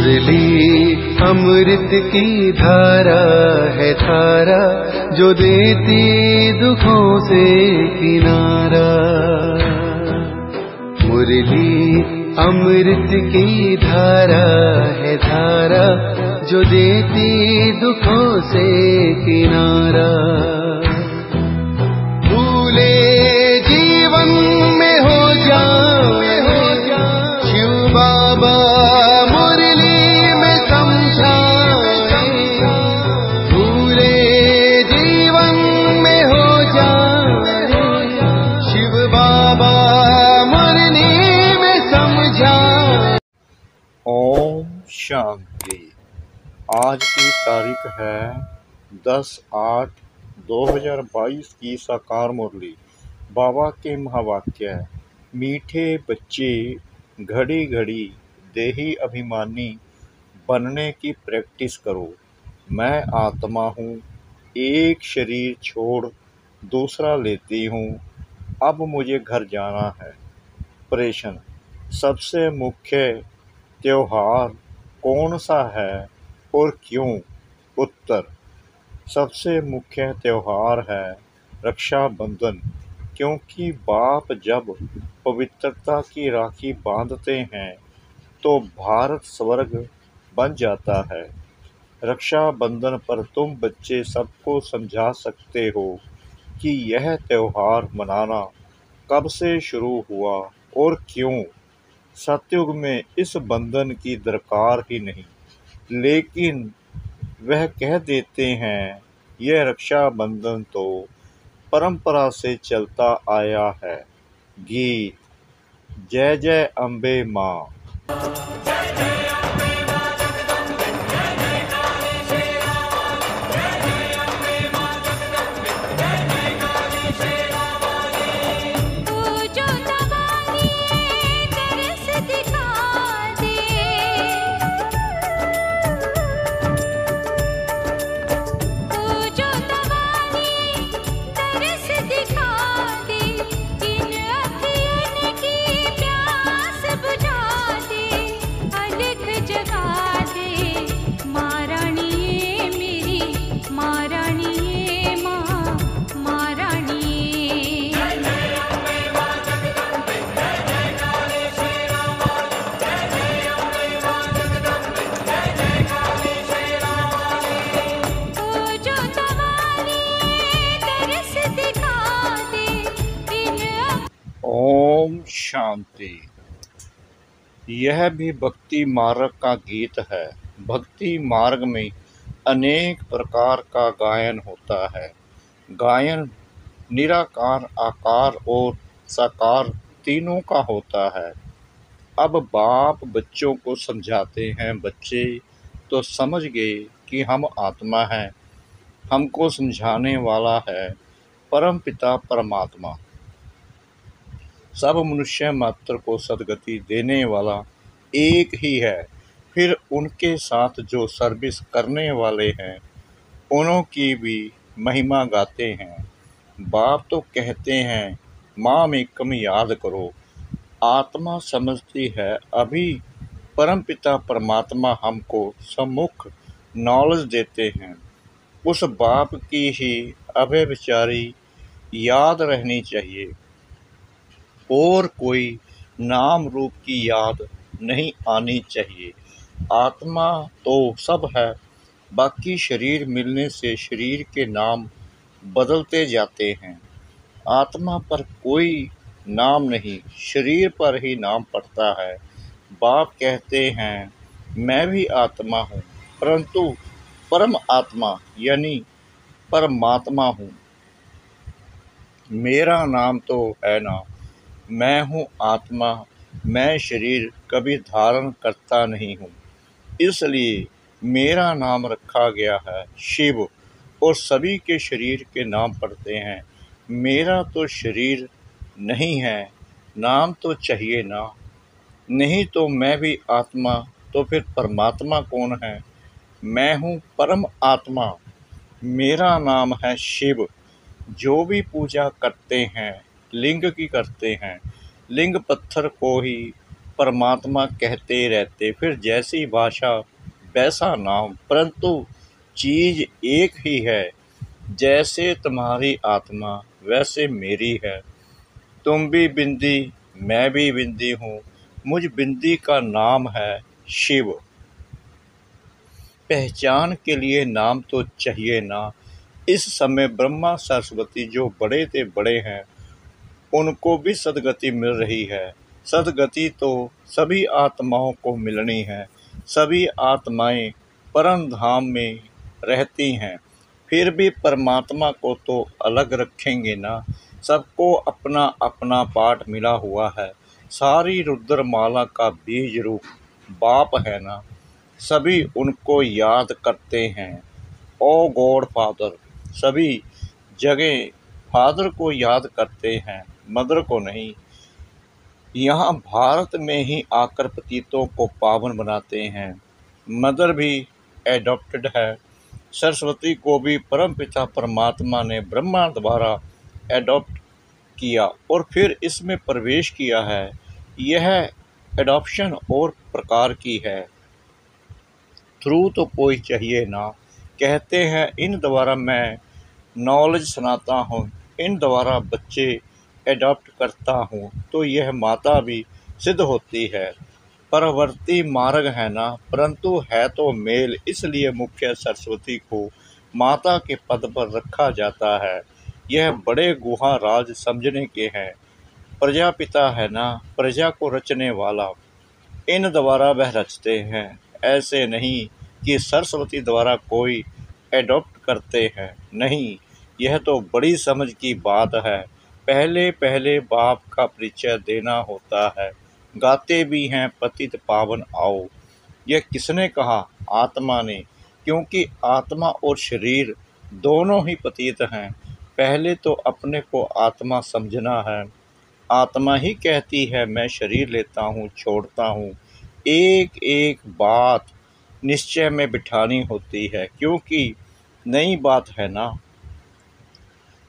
मुरली अमृत की धारा है धारा, जो देती दुखों से किनारा। मुरली अमृत की धारा है धारा, जो देती दुखों से किनारा। भूले जीवन में हो जाए शिव बाबा मुरली में समझाए। भूले जीवन में हो जाए शिव बाबा मुरली में समझाए। ओम शांति। आज की तारीख है 10/8/2022 की साकार मुरली। बाबा के महावाक्य: मीठे बच्चे घड़ी घड़ी देही अभिमानी बनने की प्रैक्टिस करो। मैं आत्मा हूँ, एक शरीर छोड़ दूसरा लेती हूँ, अब मुझे घर जाना है। प्रश्न: सबसे मुख्य त्योहार कौन सा है और क्यों? उत्तर: सबसे मुख्य त्योहार है रक्षाबंधन, क्योंकि बाप जब पवित्रता की राखी बांधते हैं तो भारत स्वर्ग बन जाता है। रक्षाबंधन पर तुम बच्चे सबको समझा सकते हो कि यह त्योहार मनाना कब से शुरू हुआ और क्यों। सतयुग में इस बंधन की दरकार ही नहीं, लेकिन वह कह देते हैं यह रक्षाबंधन तो परंपरा से चलता आया है। गीत: जय जय अम्बे माँ। ओम शांति। यह भी भक्ति मार्ग का गीत है। भक्ति मार्ग में अनेक प्रकार का गायन होता है। गायन निराकार, आकार और साकार तीनों का होता है। अब बाप बच्चों को समझाते हैं। बच्चे तो समझ गए कि हम आत्मा हैं। हमको समझाने वाला है परम पिता परमात्मा। सब मनुष्य मात्र को सद्गति देने वाला एक ही है। फिर उनके साथ जो सर्विस करने वाले हैं उन्हों की भी महिमा गाते हैं। बाप तो कहते हैं माम एकम याद करो। आत्मा समझती है अभी परमपिता परमात्मा हमको सम्मुख नॉलेज देते हैं। उस बाप की ही अभय विचारी याद रहनी चाहिए और कोई नाम रूप की याद नहीं आनी चाहिए। आत्मा तो सब है, बाकी शरीर मिलने से शरीर के नाम बदलते जाते हैं। आत्मा पर कोई नाम नहीं, शरीर पर ही नाम पड़ता है। बाप कहते हैं मैं भी आत्मा हूँ, परंतु परम आत्मा यानी परमात्मा हूँ। मेरा नाम तो है ना, मैं हूँ आत्मा, मैं शरीर कभी धारण करता नहीं हूँ, इसलिए मेरा नाम रखा गया है शिव। और सभी के शरीर के नाम पड़ते हैं। मेरा तो शरीर नहीं है, नाम तो चाहिए ना। नहीं तो मैं भी आत्मा, तो फिर परमात्मा कौन है? मैं हूँ परम आत्मा, मेरा नाम है शिव। जो भी पूजा करते हैं लिंग की करते हैं। लिंग पत्थर को ही परमात्मा कहते रहते, फिर जैसी भाषा वैसा नाम, परंतु चीज एक ही है। जैसे तुम्हारी आत्मा वैसे मेरी है। तुम भी बिंदी, मैं भी बिंदी हूँ। मुझ बिंदी का नाम है शिव। पहचान के लिए नाम तो चाहिए ना। इस समय ब्रह्मा सरस्वती जो बड़े से बड़े हैं, उनको भी सद्गति मिल रही है। सद्गति तो सभी आत्माओं को मिलनी है। सभी आत्माएं परम धाम में रहती हैं, फिर भी परमात्मा को तो अलग रखेंगे ना। सबको अपना अपना पाठ मिला हुआ है। सारी रुद्रमाला का बीज रूप बाप है ना। सभी उनको याद करते हैं। ओ गॉड फादर, सभी जगह फादर को याद करते हैं, मदर को नहीं। यहाँ भारत में ही आकर पतितों को पावन बनाते हैं। मदर भी एडॉप्टेड है। सरस्वती को भी परमपिता परमात्मा ने ब्रह्मा द्वारा एडॉप्ट किया और फिर इसमें प्रवेश किया है। यह एडॉप्शन और प्रकार की है। थ्रू तो कोई चाहिए ना। कहते हैं इन द्वारा मैं नॉलेज सुनाता हूँ, इन द्वारा बच्चे एडॉप्ट करता हूँ, तो यह माता भी सिद्ध होती है। परवर्ती मार्ग है ना, परंतु है तो मेल, इसलिए मुख्य सरस्वती को माता के पद पर रखा जाता है। यह बड़े गुहा राज समझने के हैं। प्रजापिता है ना, प्रजा को रचने वाला। इन द्वारा वह रचते हैं। ऐसे नहीं कि सरस्वती द्वारा कोई एडॉप्ट करते हैं, नहीं। यह तो बड़ी समझ की बात है। पहले पहले बाप का परिचय देना होता है। गाते भी हैं पतित पावन आओ। यह किसने कहा? आत्मा ने, क्योंकि आत्मा और शरीर दोनों ही पतित हैं। पहले तो अपने को आत्मा समझना है। आत्मा ही कहती है मैं शरीर लेता हूँ, छोड़ता हूँ। एक एक बात निश्चय में बिठानी होती है, क्योंकि नई बात है ना।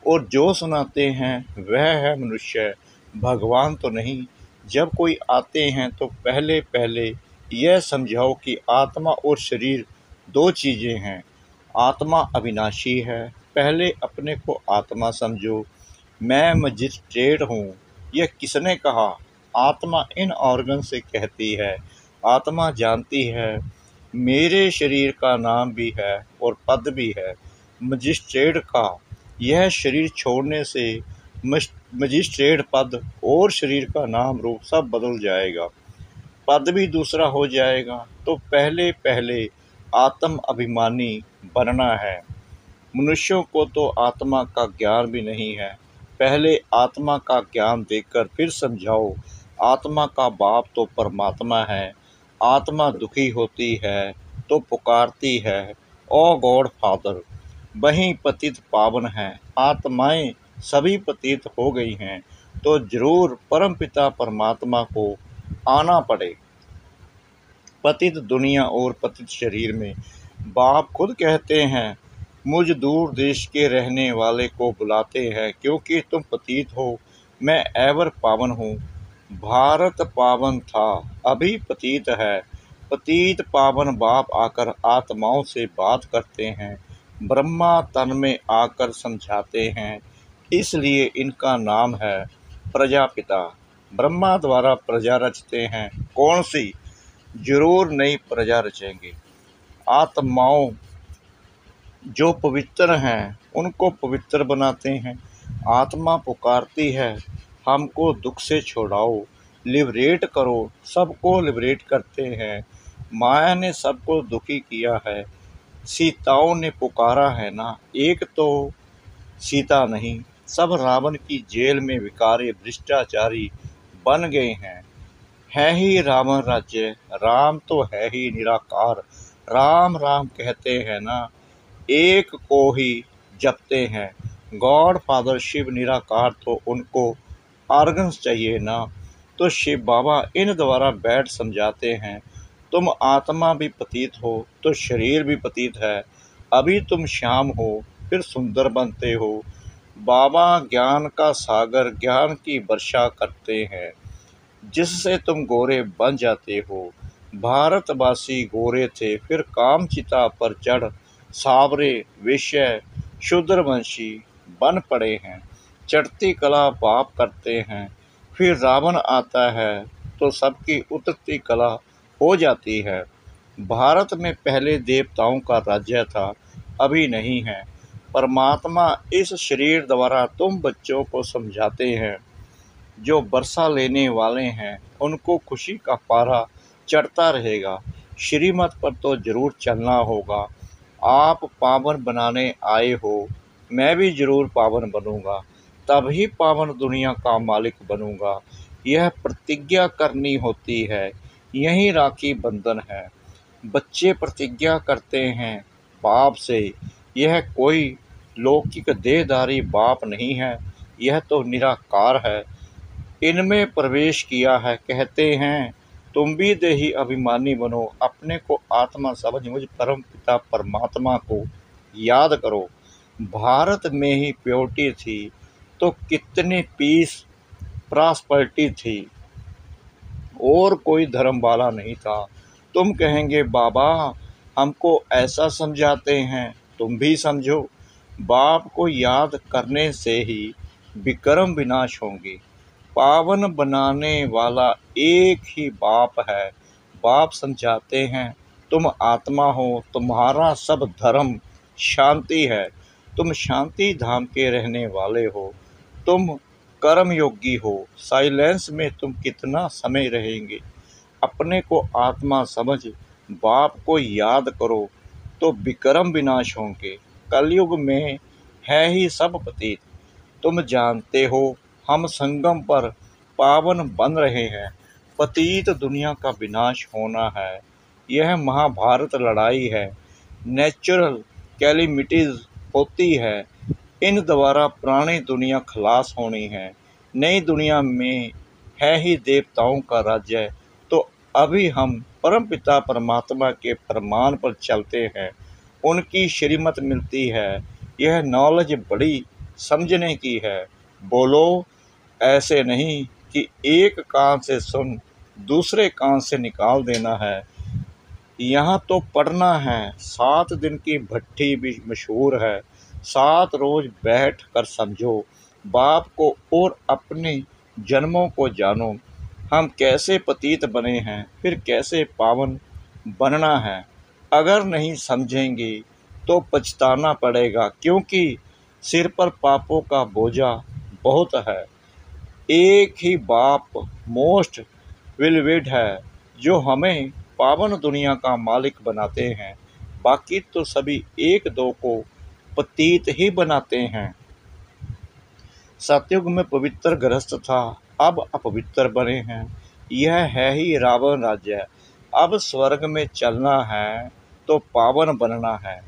और जो सुनाते हैं वह है मनुष्य, भगवान तो नहीं। जब कोई आते हैं तो पहले पहले यह समझाओ कि आत्मा और शरीर दो चीज़ें हैं। आत्मा अविनाशी है। पहले अपने को आत्मा समझो। मैं मजिस्ट्रेट हूँ। यह किसने कहा? आत्मा इन ऑर्गन से कहती है। आत्मा जानती है मेरे शरीर का नाम भी है और पद भी है मजिस्ट्रेट का। यह शरीर छोड़ने से मजिस्ट्रेट पद और शरीर का नाम रूप सब बदल जाएगा, पद भी दूसरा हो जाएगा। तो पहले पहले आत्म अभिमानी बनना है। मनुष्यों को तो आत्मा का ज्ञान भी नहीं है। पहले आत्मा का ज्ञान देकर फिर समझाओ। आत्मा का बाप तो परमात्मा है। आत्मा दुखी होती है तो पुकारती है ओ गॉड फादर। वहीं पतित पावन है। आत्माएं सभी पतित हो गई हैं, तो जरूर परमपिता परमात्मा को आना पड़े। पतित दुनिया और पतित शरीर में बाप खुद कहते हैं मुझ दूर देश के रहने वाले को बुलाते हैं, क्योंकि तुम पतित हो, मैं एवर पावन हूँ। भारत पावन था, अभी पतित है। पतित पावन बाप आकर आत्माओं से बात करते हैं। ब्रह्मा तन में आकर समझाते हैं, इसलिए इनका नाम है प्रजापिता। ब्रह्मा द्वारा प्रजा रचते हैं। कौन सी? जरूर नई प्रजा रचेंगे। आत्माओं जो पवित्र हैं उनको पवित्र बनाते हैं। आत्मा पुकारती है हमको दुख से छुड़ाओ, लिबरेट करो। सबको लिबरेट करते हैं। माया ने सबको दुखी किया है। सीताओं ने पुकारा है ना। एक तो सीता नहीं, सब रावण की जेल में विकारी भ्रष्टाचारी बन गए हैं। है ही रावण राज्य, राम तो है ही निराकार। राम राम कहते हैं ना, एक को ही जपते हैं। गॉड फादर शिव निराकार, तो उनको ऑर्गन्स चाहिए ना। तो शिव बाबा इन द्वारा बैठ समझाते हैं तुम आत्मा भी पतित हो तो शरीर भी पतित है। अभी तुम श्याम हो, फिर सुंदर बनते हो। बाबा ज्ञान का सागर, ज्ञान की वर्षा करते हैं। जिससे तुम गोरे बन जाते हो। भारतवासी गोरे थे, फिर कामचिता पर चढ़ सावरे वैश्य शूद्रवंशी बन पड़े हैं। चढ़ती कला पाप करते हैं, फिर रावण आता है तो सबकी उतरती कला हो जाती है। भारत में पहले देवताओं का राज्य था, अभी नहीं है। परमात्मा इस शरीर द्वारा तुम बच्चों को समझाते हैं। जो वर्षा लेने वाले हैं उनको खुशी का पारा चढ़ता रहेगा। श्रीमत पर तो जरूर चलना होगा। आप पावन बनाने आए हो, मैं भी जरूर पावन बनूंगा, तभी पावन दुनिया का मालिक बनूंगा। यह प्रतिज्ञा करनी होती है, यही राखी बंधन है। बच्चे प्रतिज्ञा करते हैं बाप से। यह कोई लौकिक देहधारी बाप नहीं है, यह तो निराकार है। इनमें प्रवेश किया है, कहते हैं तुम भी देही अभिमानी बनो, अपने को आत्मा समझ मुझ परम पिता परमात्मा को याद करो। भारत में ही प्योरिटी थी तो कितनी पीस प्रॉस्पेरिटी थी, और कोई धर्म वाला नहीं था। तुम कहेंगे बाबा हमको ऐसा समझाते हैं, तुम भी समझो। बाप को याद करने से ही विक्रम विनाश होंगे। पावन बनाने वाला एक ही बाप है। बाप समझाते हैं तुम आत्मा हो, तुम्हारा सब धर्म शांति है। तुम शांति धाम के रहने वाले हो, तुम कर्म योगी हो। साइलेंस में तुम कितना समय रहेंगे। अपने को आत्मा समझ बाप को याद करो तो विक्रम विनाश होंगे। कलयुग में है ही सब पतित। तुम जानते हो हम संगम पर पावन बन रहे हैं। पतित दुनिया का विनाश होना है। यह महाभारत लड़ाई है। नेचुरल कैलेमिटीज होती है, इन द्वारा पुरानी दुनिया खलास होनी है। नई दुनिया में है ही देवताओं का राज्य। तो अभी हम परमपिता परमात्मा के फरमान पर चलते हैं, उनकी श्रीमत मिलती है। यह नॉलेज बड़ी समझने की है। बोलो ऐसे नहीं कि एक कान से सुन दूसरे कान से निकाल देना है। यहाँ तो पढ़ना है। 7 दिन की भट्ठी भी मशहूर है। 7 रोज बैठ कर समझो बाप को और अपने जन्मों को जानो। हम कैसे पतित बने हैं, फिर कैसे पावन बनना है। अगर नहीं समझेंगे तो पछताना पड़ेगा, क्योंकि सिर पर पापों का बोझा बहुत है। एक ही बाप मोस्ट विलविड है, जो हमें पावन दुनिया का मालिक बनाते हैं। बाकी तो सभी एक दो को पतित ही बनाते हैं। सतयुग में पवित्र गृहस्थ था, अब अपवित्र बने हैं। यह है ही रावण राज्य। अब स्वर्ग में चलना है तो पावन बनना है,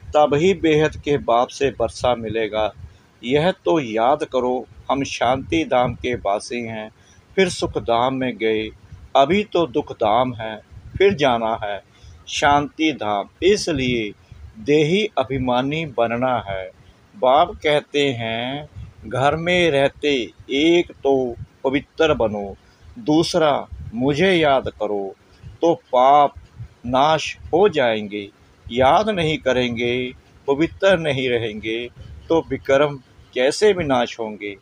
तभी बेहद के बाप से वर्षा मिलेगा। यह तो याद करो हम शांति धाम के वासी हैं, फिर सुख धाम में गए, अभी तो दुख धाम है, फिर जाना है शांति धाम। इसलिए देही अभिमानी बनना है। बाप कहते हैं घर में रहते एक तो पवित्र बनो, दूसरा मुझे याद करो, तो पाप नाश हो जाएंगे। याद नहीं करेंगे, पवित्र नहीं रहेंगे, तो विक्रम कैसे विनाश होंगे।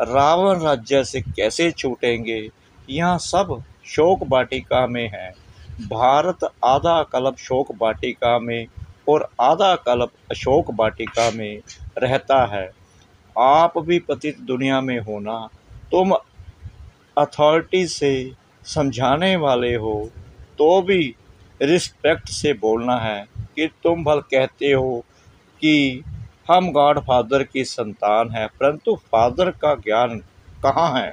रावण राज्य से कैसे छूटेंगे। यहाँ सब शोक वाटिका में है। भारत आधा कल्प शोक वाटिका में और आधा कल्प अशोक वाटिका में रहता है। आप भी पतित दुनिया में होना। तुम अथॉरिटी से समझाने वाले हो तो भी रिस्पेक्ट से बोलना है कि तुम भल कहते हो कि हम गॉड फादर की संतान हैं, परंतु फादर का ज्ञान कहाँ है।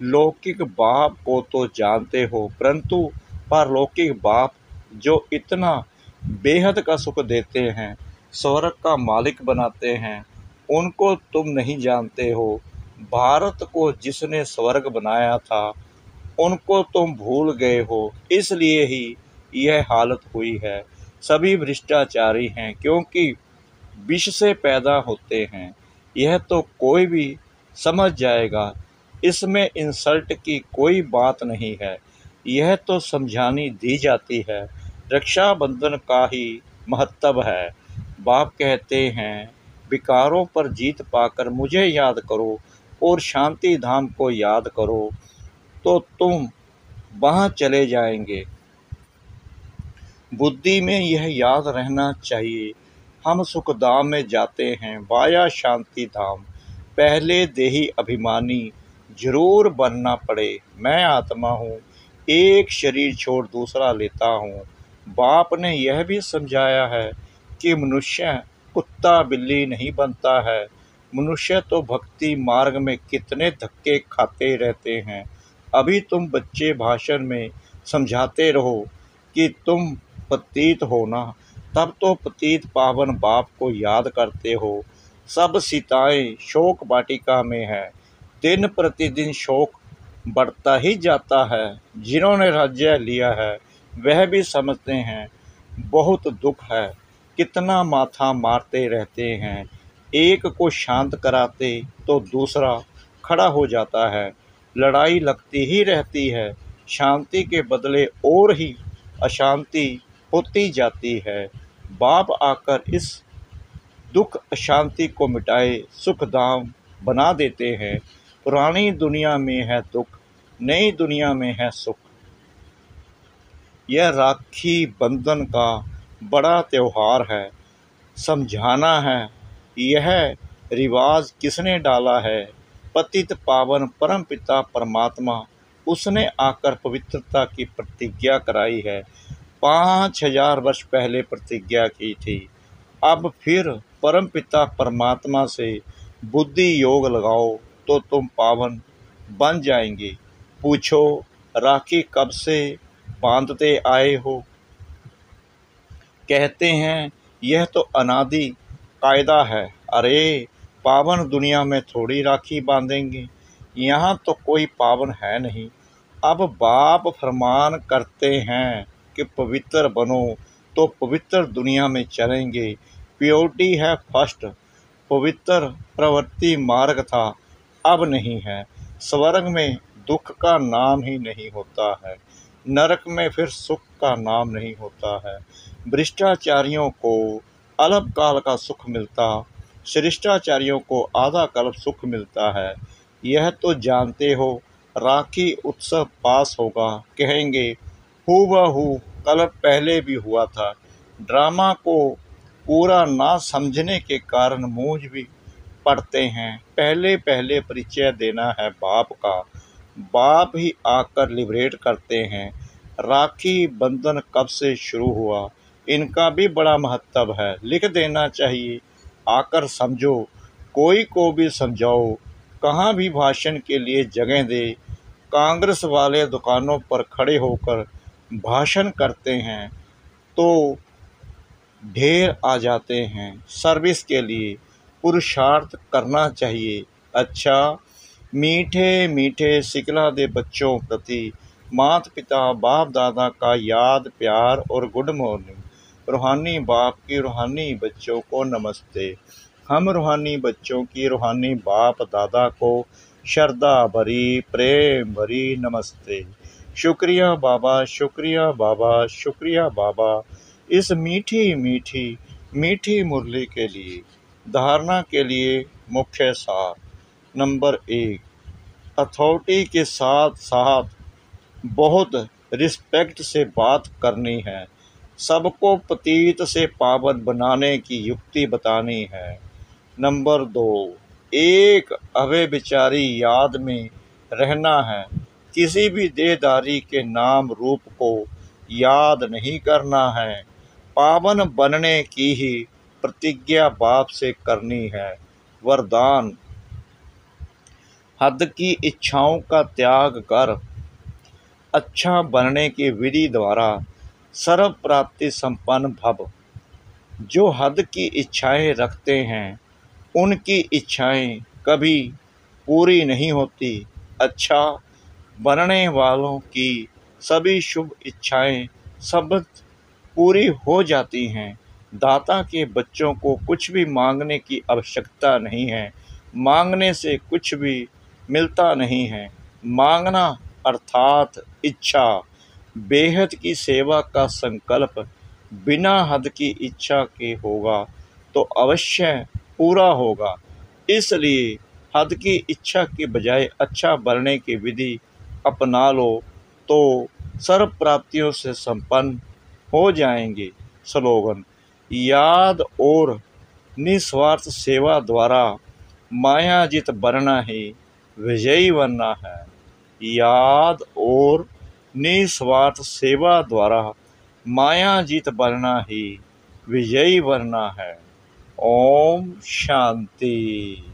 लौकिक बाप को तो जानते हो, परंतु परलौकिक बाप जो इतना बेहद का सुख देते हैं, स्वर्ग का मालिक बनाते हैं, उनको तुम नहीं जानते हो। भारत को जिसने स्वर्ग बनाया था उनको तुम भूल गए हो, इसलिए ही यह हालत हुई है। सभी भ्रष्टाचारी हैं, क्योंकि विष से पैदा होते हैं। यह तो कोई भी समझ जाएगा। इसमें इंसल्ट की कोई बात नहीं है, यह तो समझानी दी जाती है। रक्षाबंधन का ही महत्व है। बाप कहते हैं, विकारों पर जीत पाकर मुझे याद करो और शांति धाम को याद करो तो तुम वहाँ चले जाएंगे। बुद्धि में यह याद रहना चाहिए, हम सुखधाम में जाते हैं वाया शांति धाम। पहले देही अभिमानी जरूर बनना पड़े। मैं आत्मा हूँ, एक शरीर छोड़ दूसरा लेता हूँ। बाप ने यह भी समझाया है कि मनुष्य कुत्ता बिल्ली नहीं बनता है। मनुष्य तो भक्ति मार्ग में कितने धक्के खाते रहते हैं। अभी तुम बच्चे भाषण में समझाते रहो कि तुम पतित हो ना, तब तो पतित पावन बाप को याद करते हो। सब सीताएं शोक वाटिका में है, दिन प्रतिदिन शोक बढ़ता ही जाता है। जिन्होंने राज्य लिया है वह भी समझते हैं बहुत दुख है, कितना माथा मारते रहते हैं। एक को शांत कराते तो दूसरा खड़ा हो जाता है, लड़ाई लगती ही रहती है। शांति के बदले और ही अशांति होती जाती है। बाप आकर इस दुख अशांति को मिटाए सुखधाम बना देते हैं। पुरानी दुनिया में है दुख, नई दुनिया में है सुख। यह राखी बंधन का बड़ा त्योहार है। समझाना है यह रिवाज किसने डाला है। पतित पावन परमपिता परमात्मा, उसने आकर पवित्रता की प्रतिज्ञा कराई है। 5000 वर्ष पहले प्रतिज्ञा की थी। अब फिर परमपिता परमात्मा से बुद्धि योग लगाओ तो तुम पावन बन जाएंगे। पूछो, राखी कब से बांधते आए हो? कहते हैं यह तो अनादि कायदा है। अरे, पावन दुनिया में थोड़ी राखी बांधेंगे, यहाँ तो कोई पावन है नहीं। अब बाप फरमान करते हैं कि पवित्र बनो तो पवित्र दुनिया में चलेंगे। प्योरिटी है फर्स्ट। पवित्र प्रवृत्ति मार्ग था, अब नहीं है। स्वर्ग में दुख का नाम ही नहीं होता है, नरक में फिर सुख का नाम नहीं होता है। भ्रष्टाचारियों को अल्पकाल का सुख मिलता, शिष्टाचारियों को आधा कल्प सुख मिलता है। यह तो जानते हो। राखी उत्सव पास होगा, कहेंगे हूबहू कल्प पहले भी हुआ था। ड्रामा को पूरा ना समझने के कारण मूंझ भी पड़ते हैं। पहले पहले परिचय देना है बाप का, बाप ही आकर लिबरेट करते हैं। राखी बंधन कब से शुरू हुआ, इनका भी बड़ा महत्व है, लिख देना चाहिए। आकर समझो, कोई को भी समझाओ, कहाँ भी भाषण के लिए जगह दे। कांग्रेस वाले दुकानों पर खड़े होकर भाषण करते हैं तो ढेर आ जाते हैं। सर्विस के लिए पुरुषार्थ करना चाहिए। अच्छा, मीठे मीठे सिखला दे बच्चों प्रति माता पिता बाप दादा का याद प्यार और गुड मॉर्निंग। रूहानी बाप की रूहानी बच्चों को नमस्ते। हम रूहानी बच्चों की रूहानी बाप दादा को श्रद्धा भरी प्रेम भरी नमस्ते। शुक्रिया बाबा, शुक्रिया बाबा, शुक्रिया बाबा, इस मीठी मीठी मीठी मुरली के लिए। धारणा के लिए मुख्य सार। नंबर 1, अथॉरिटी के साथ साथ बहुत रिस्पेक्ट से बात करनी है। सबको पतित से पावन बनाने की युक्ति बतानी है। नंबर 2, एक अव्यभिचारी याद में रहना है। किसी भी देहधारी के नाम रूप को याद नहीं करना है। पावन बनने की ही प्रतिज्ञा बाप से करनी है। वरदान, हद की इच्छाओं का त्याग कर अच्छा बनने की विधि द्वारा सर्व प्राप्ति संपन्न भव। जो हद की इच्छाएं रखते हैं उनकी इच्छाएं कभी पूरी नहीं होती। अच्छा बनने वालों की सभी शुभ इच्छाएं सब पूरी हो जाती हैं। दाता के बच्चों को कुछ भी मांगने की आवश्यकता नहीं है। मांगने से कुछ भी मिलता नहीं है। मांगना अर्थात इच्छा, बेहद की सेवा का संकल्प बिना हद की इच्छा के होगा तो अवश्य पूरा होगा। इसलिए हद की इच्छा के बजाय अच्छा बनने की विधि अपना लो तो सर्व प्राप्तियों से संपन्न हो जाएंगे। स्लोगन: याद और निस्वार्थ सेवा द्वारा मायाजित बनना ही विजयी बनना है। याद और निस्वार्थ सेवा द्वारा मायाजित बनना ही विजयी बनना है। ओम शांति।